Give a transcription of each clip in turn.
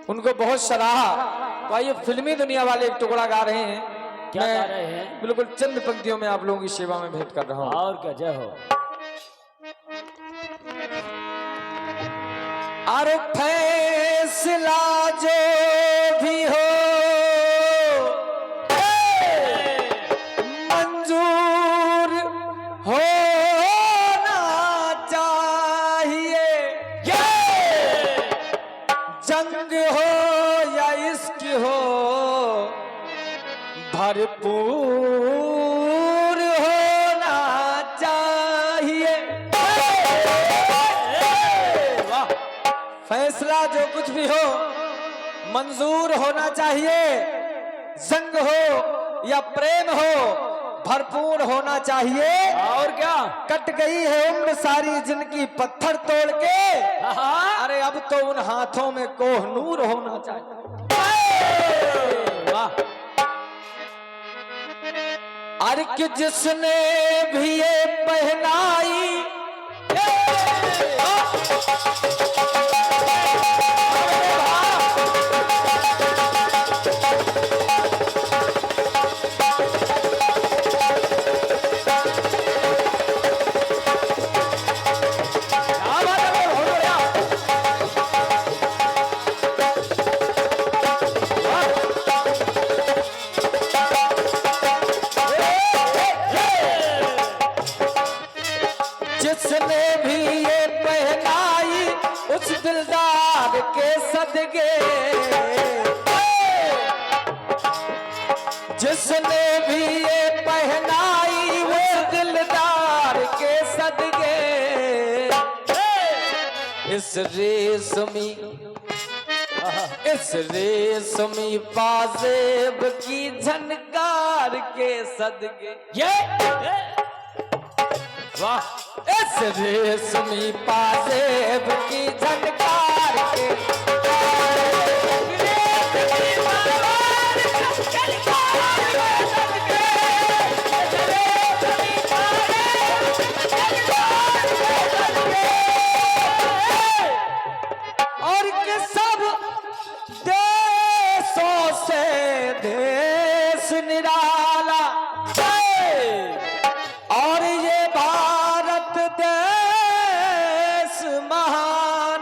उनको बहुत सराहा। तो आइए फिल्मी दुनिया वाले एक टुकड़ा गा रहे हैं। क्या गा रहे हैं? बिल्कुल चंद पंक्तियों में आप लोगों की सेवा में भेंट कर रहा हूँ। और क्या, जय हो। अरे फैसला जो भी हो मंजूर होना चाहिए। जंग हो या इश्क हो भरपूर होना चाहिए। फैसला जो कुछ भी हो मंजूर होना चाहिए। जंग हो या प्रेम हो भरपूर होना चाहिए। और क्या, कट गई है उम्र सारी जिनकी पत्थर तोड़ के। अरे अब तो उन हाथों में कोहनूर होना चाहिए। वाह। अरे कि जिसने भी ये पहनाई जिसने भी ये पहनाई उस दिलदार के सदके। जिसने भी ये पहनाई उस दिलदार के सदके। इस रेशमी पाजेब की झनकार के सदके। वाह। इस रेशमी पाजेब की झनकार के और के सब देशों से देश निराला। और ये भारत देश महान।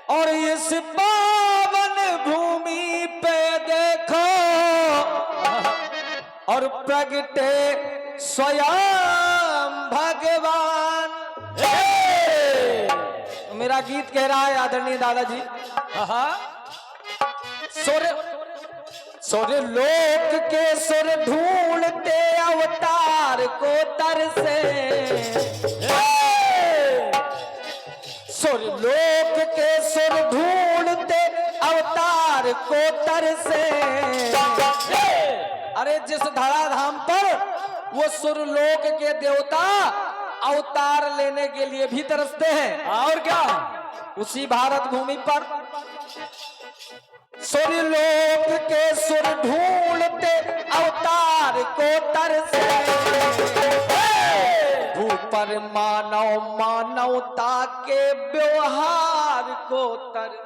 और इस पावन भूमि पे देखो और प्रगटे स्वयं भगवान। मेरा गीत कह रहा है आदरणीय दादाजी। सुर लोक के सुर ढूंढते अवतार को तरसे। सुर लोक के सुर ढूंढते अवतार को तरसे। अरे जिस धराधाम पर वो सुरलोक के देवता अवतार लेने के लिए भी तरसते हैं। और क्या, उसी भारत भूमि पर सुरलोक के सुर ढूंढते अवतार को तरसे। भू पर मानव मानवता के व्यवहार को तरसे।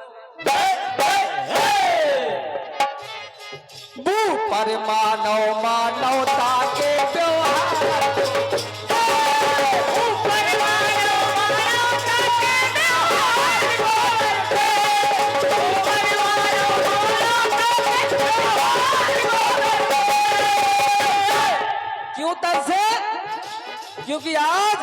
भू पर मानव मानवता के व्यवहार क्यों तरसे? क्योंकि आज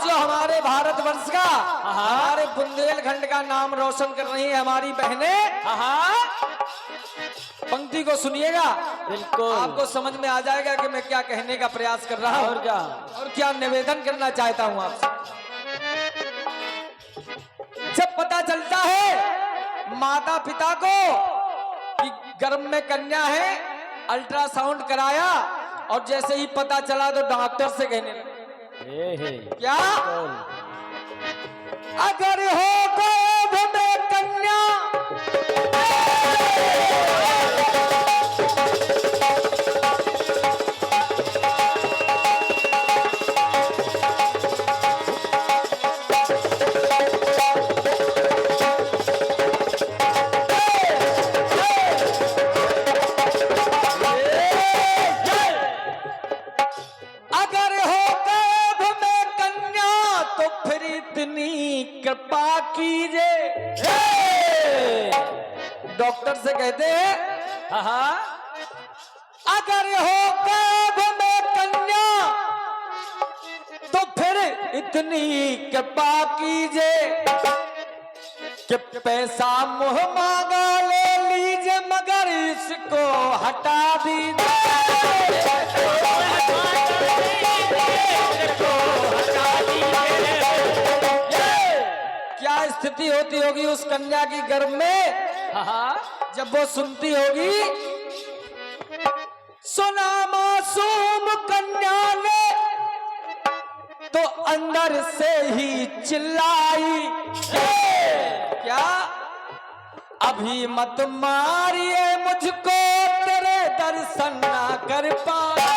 जो हमारे भारतवर्ष का हमारे बुंदेलखंड का नाम रोशन कर रही है हमारी बहनें। पंक्ति को सुनिएगा, बिल्कुल आपको समझ में आ जाएगा कि मैं क्या कहने का प्रयास कर रहा हूं और क्या निवेदन करना चाहता हूं आपसे। जब पता चलता है माता पिता को कि गर्भ में कन्या है, अल्ट्रासाउंड कराया और जैसे ही पता चला तो डॉक्टर से कहने लगे क्या अगर हो गर्भ में कन्या कीजे। डॉक्टर से कहते हैं अगर हो गर्भ में कन्या तो फिर इतनी कृपा कीजे कि पैसा मुँह मांगा ले लीजिए मगर इसको हटा दीजिए। क्या स्थिति होती होगी उस कन्या की गर्भ में जब वो सुनती होगी सुना मासूम कन्या ने तो अंदर से ही चिल्लाई क्या अभी मत मारिए मुझको तेरे दर्शन ना कर पाए।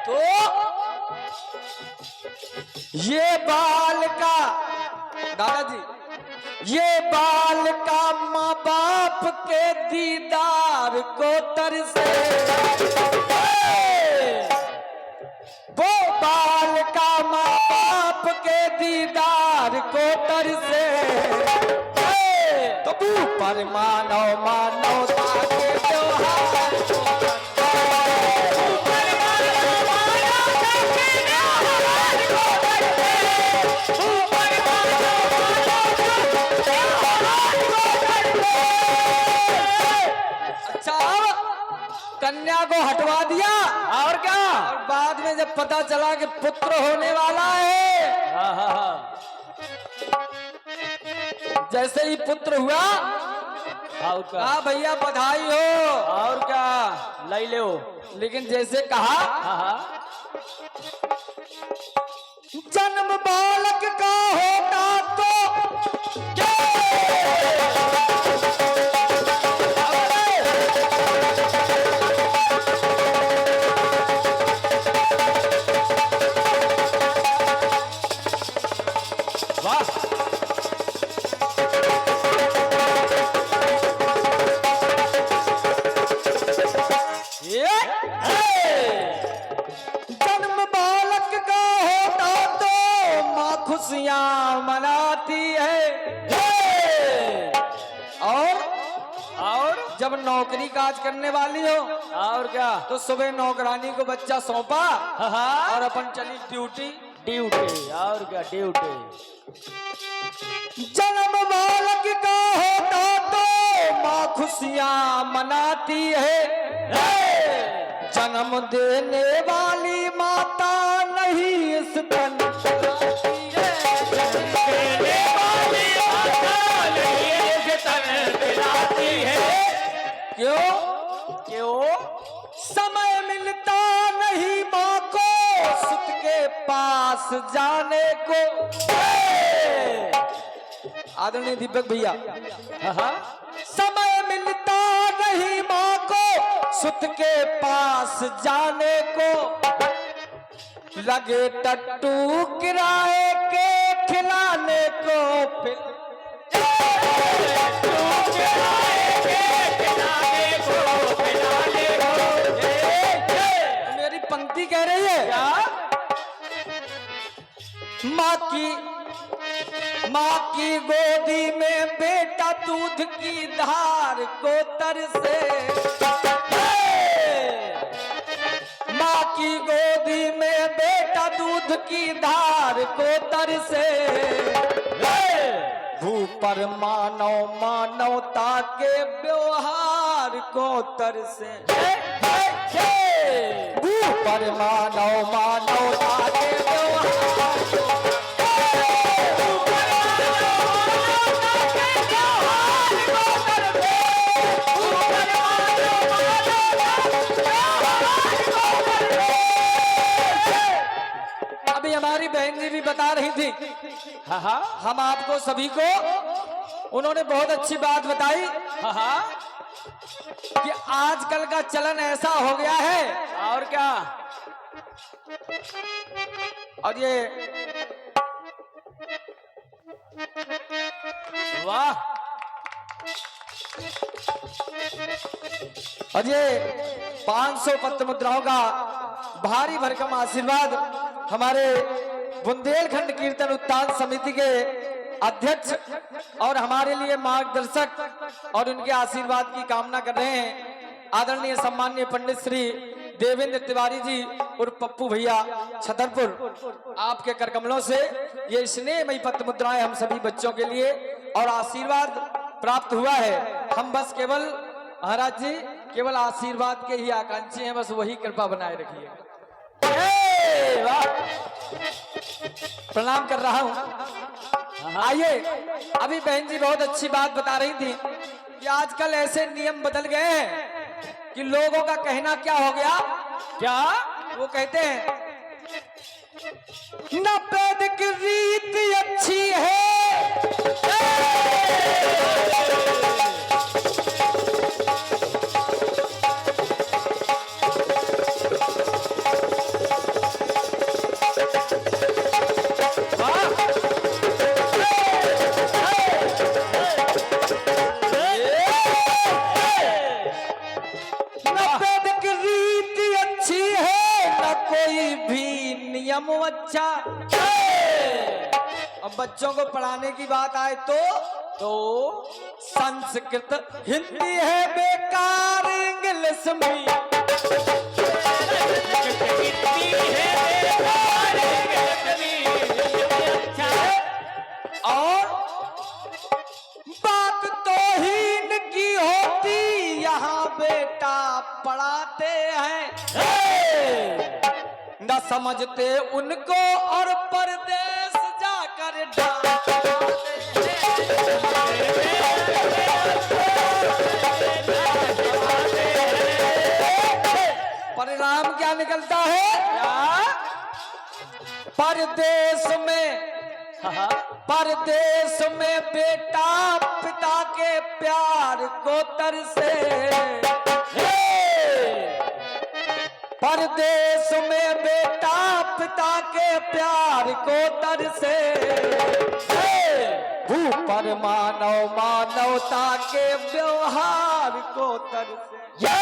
तो ये बाल का दादाजी ये बाल का माँ बाप के दीदार को तरसे। वो बाल का माँ बाप के दीदार को तरसे। तो ऊपर मानव मानवता के त्योहार कन्या को हटवा दिया और क्या और बाद में जब पता चला कि पुत्र होने वाला है जैसे ही पुत्र हुआ और क्या कहा भैया बधाई हो और क्या ले लो। लेकिन जैसे कहा जन्म बालक का होता तो जन्म बालक का होता तो माँ खुशियां मनाती है। और जब नौकरी काज करने वाली हो और क्या तो सुबह नौकरानी को बच्चा सौंपा और अपन चली ड्यूटी और क्या ड्यूटी। जन्म बालक का होता तो माँ खुशियां मनाती है। जन्म देने वाली माता नहीं इस तन क्यों समय मिलता नहीं माँ को सुत के पास जाने को। आदरणीय दीपक भैया समय मिलता नहीं माँ को सुत के पास जाने को। लगे टट्टू किराए के खिलाने को मेरी पंक्ति कह रही है माँ की गोदी में बेटा दूध की धार को तरसे। माँ की गोदी में बेटा दूध की धार को तरसे। भूपर मानव मानवता के व्यवहार को तरसे। भूपर मानव मानवता के व्यवहार अभी हमारी बहन जी भी बता रही थी हम आपको सभी को उन्होंने बहुत अच्छी बात बताई कि आजकल का चलन ऐसा हो गया है और क्या और ये वाह और ये 500 पत्र मुद्राओं का भारी भरकम आशीर्वाद हमारे बुंदेलखंड कीर्तन उत्थान समिति के अध्यक्ष और हमारे लिए मार्गदर्शक और उनके आशीर्वाद की कामना कर रहे हैं आदरणीय सम्माननीय पंडित श्री देवेंद्र तिवारी जी और पप्पू भैया छतरपुर। आपके करकमलों से ये स्नेहमयी पत्र मुद्राएं हम सभी बच्चों के लिए और आशीर्वाद प्राप्त हुआ है। हम बस केवल महाराज जी केवल आशीर्वाद के ही आकांक्षी हैं, बस वही कृपा बनाए रखिए। प्रणाम कर रहा हूँ। आइए, अभी बहन जी बहुत अच्छी बात बता रही थी कि आजकल ऐसे नियम बदल गए हैं कि लोगों का कहना क्या हो गया, क्या वो कहते हैं न पैद की रीत अच्छी है, अच्छा। अब बच्चों को पढ़ाने की बात आए तो संस्कृत हिंदी है बेकार, इंग्लिश में और बात तो हीन की होती, यहाँ बेटा पढ़ाते हैं न समझते उनको और परदेश जाकर परिणाम क्या निकलता है? परदेश में बेटा पिता के प्यार को तरसे, परदेश में बेटा पिता के प्यार को तरसे, भूपर मानव मानवता के व्यवहार को तरसे,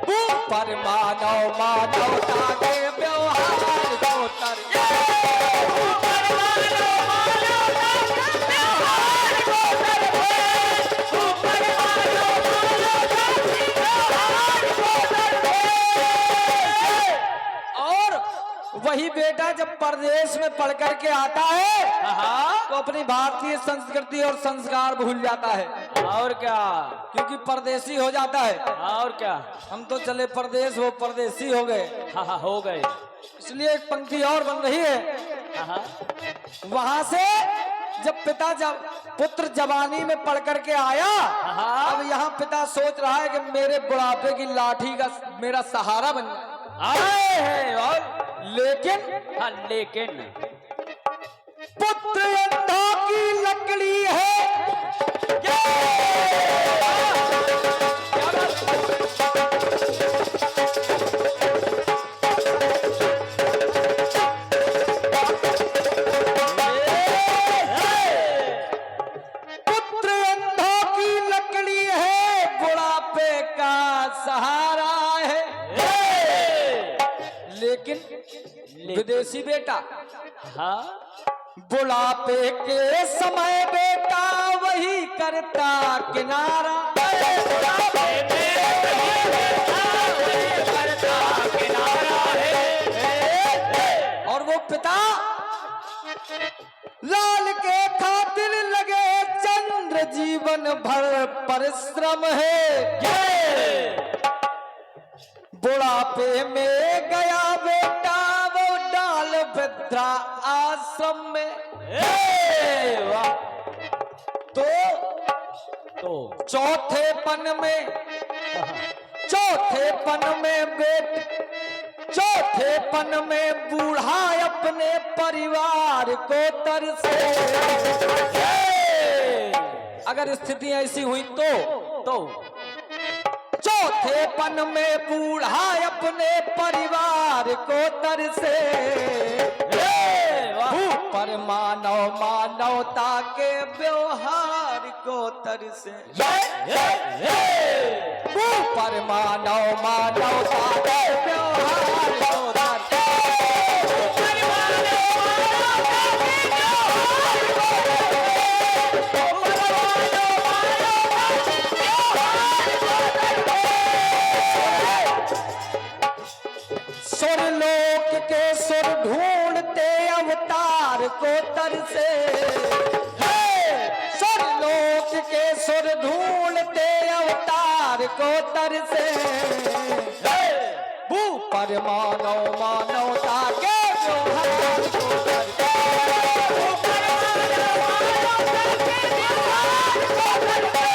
भूपर मानव मानवता के व्यवहार को तरसे। वही बेटा जब परदेश में पढ़ करके आता है तो अपनी भारतीय संस्कृति और संस्कार भूल जाता है। और क्या, क्योंकि परदेसी हो जाता है। और क्या, हम तो चले परदेश, वो परदेसी हो गए। हो गए। इसलिए एक पंक्ति और बन रही है, वहां से जब पुत्र जवानी में पढ़ करके आया, अब यहाँ पिता सोच रहा है कि मेरे बुढ़ापे की लाठी का मेरा सहारा बन जाए। और लेकिन पुत्र अंधा की लकड़ी है, पुत्र अंधा की लकड़ी है, बुढ़ापे का सहारा है। लेकिन विदेशी बेटा बुढ़ापे के समय बेटा वही करता किनारा, और वो पिता लाल के खातिर लगे चंद्र जीवन भर परिश्रम है, बुढ़ापे में गया बेटा वो डाल वृद्धा आश्रम में। तो चौथेपन में बूढ़ा अपने परिवार को तरसे। अगर स्थिति ऐसी हुई तो चौथेपन में बूढ़ा अपने परिवार को तरसे, पर मानवता के व्यवहार को तरसे, पर मानवता के व्यवहार को तरसे। सुरलोक के सुर ढूंढते अवतार को तरसे, सुरलोक के सुर ढूंढते अवतार को तरसे। भू पर मानवता के व्यवहार को तरसे, भू पर मानवता के व्यवहार को तरसे,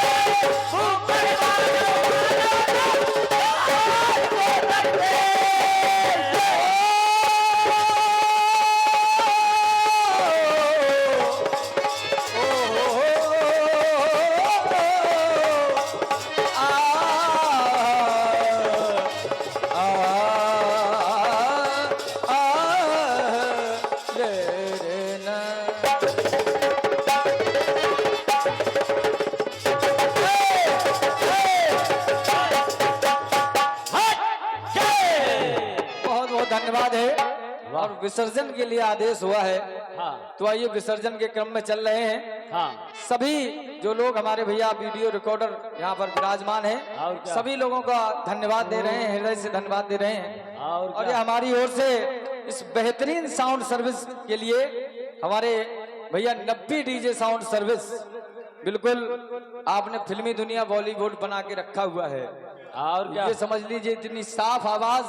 भू पर मानवता के व्यवहार को तरसे। धन्यवाद है। और विसर्जन के लिए आदेश हुआ है। हाँ तो आइए विसर्जन के क्रम में चल रहे हैं। हाँ सभी जो लोग हमारे भैया वीडियो रिकॉर्डर यहाँ पर विराजमान और हैं, क्या? सभी लोगों का धन्यवाद दे रहे हैं, हृदय से धन्यवाद दे रहे हैं। और ये क्या? हमारी ओर से इस बेहतरीन साउंड सर्विस के लिए हमारे भैया नब्बी डीजे साउंड सर्विस, बिल्कुल आपने फिल्मी दुनिया बॉलीवुड बना के रखा हुआ है। और क्या? ये समझ लीजिए इतनी साफ आवाज।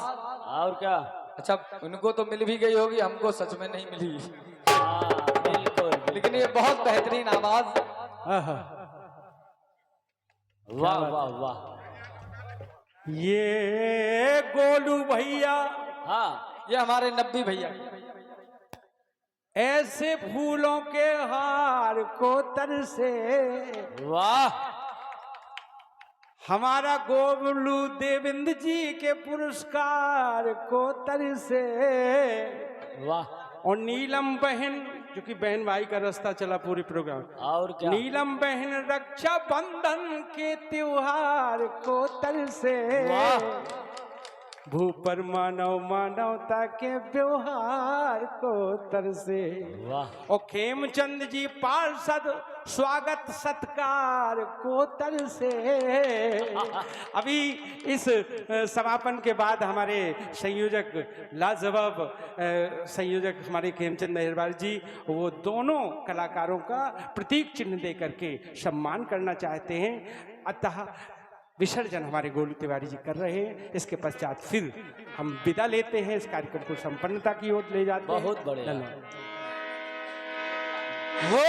और क्या? अच्छा उनको तो मिल भी गई होगी, हमको सच में नहीं मिली, हाँ, बिल्कुल। लेकिन ये बहुत बेहतरीन आवाज। वाह वाह वाह। ये गोलू भैया हाँ ये हमारे नब्बी भैया। ऐसे फूलों के हार को तरसे, वाह। हमारा गोलू देवेंद्र जी के पुरस्कार को तरसे। वाह। और नीलम बहन, जो कि बहन भाई का रास्ता चला पूरे प्रोग्राम। और क्या? नीलम बहन रक्षा बंधन के त्योहार को तरसे। वाह। भू पर मानवता के व्यवहार को तरसे। वाह। और खेमचंद जी पार्षद स्वागत सत्कार को तरसे। अभी इस समापन के बाद हमारे संयोजक लाजवाब संयोजक हमारे खेमचंद मेहरबान जी, वो दोनों कलाकारों का प्रतीक चिन्ह दे करके सम्मान करना चाहते हैं। अतः विसर्जन हमारे गोलू तिवारी जी कर रहे हैं। इसके पश्चात फिर हम विदा लेते हैं, इस कार्यक्रम को संपन्नता की ओर ले जाते हैं। बहुत बढ़िया। धन्यवाद। हो